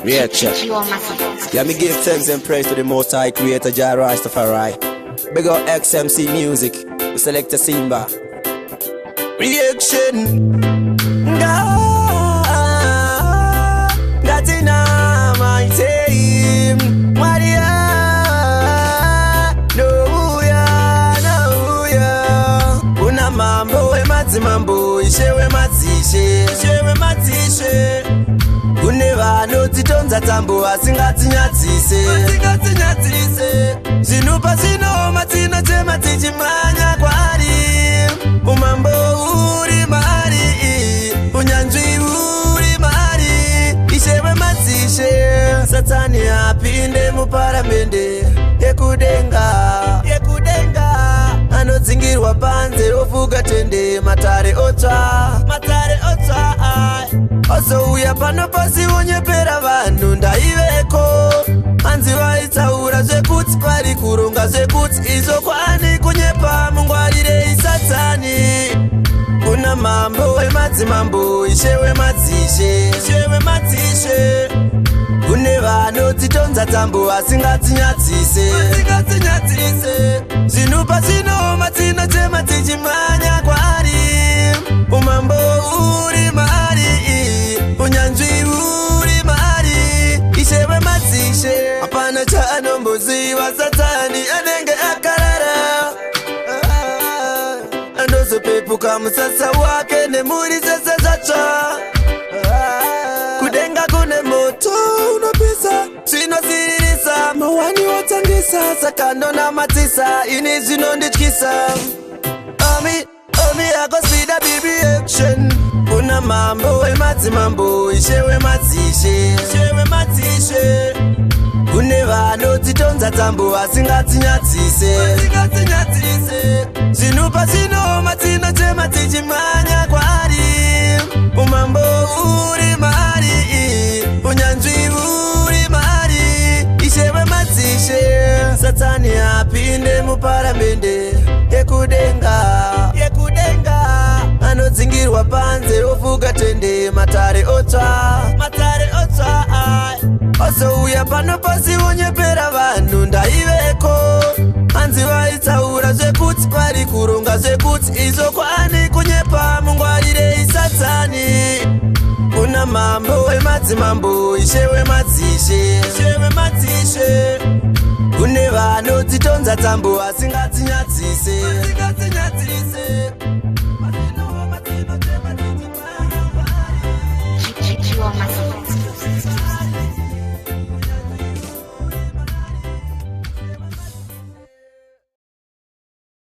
Reaction. Yeah, me give thanks and praise to the Most High Creator Jah Rastafari. Big up XMC Music, we select a Simba. Reaction. That's in my team. Maria, no ya. Una mambo mambo, ishewe matishe. Kuneva notitonza tambo asingatinyatsise zinupa zino matina tema tichimanya kwari umambo uri mari unyanjwi uri mari ishewe matishe satani apinde muparamende yekudenga anodzingirwa panze ofuga tende matare otsva oso uya pano pasi unyepera vanhu ndaiveko hanzi vaitsaura zvekuti pari kuronga zvekuti izvo kwani kunyepa mungwarirei satani kuna mambo wemadzimambo ishewe madzishe kune vanotitonza tambo asingatinyatsise zvinupa zvino matina tema tichimanya kwari umambo uri mari unyanzvi uri mari ishewe madzishe hapana chaanomboziva satani anenge akarara andozopepuka musasa wake nemhuri dzese dzatsva kudenga kune moto unopisa zvinosiririsa mawani wotangisa saka ndonamatisa ini zvinondityisa Omi agosida bibi action kuna mambo wemadzimambo ishewe madzishe kune vanotitonza tambo asingatinyatsise zvinupa zvino matina tema tichimanya kwari umambo uri mari unyanzvi uri mari ishewe madzishe satani apinde muparamende yekudenga anodzingirwa panze ofuga tende matare otsva oso uya pano pasi unyepera vanhu ndaiveko hanzi vaitsaura zvekuti pari kuronga zvekuti izvo kwani kunyepa mungwarirei satani kuna mambo wemadzimambo ishewe madzishe kune vanotitonza tambo asingatinyatsise You are my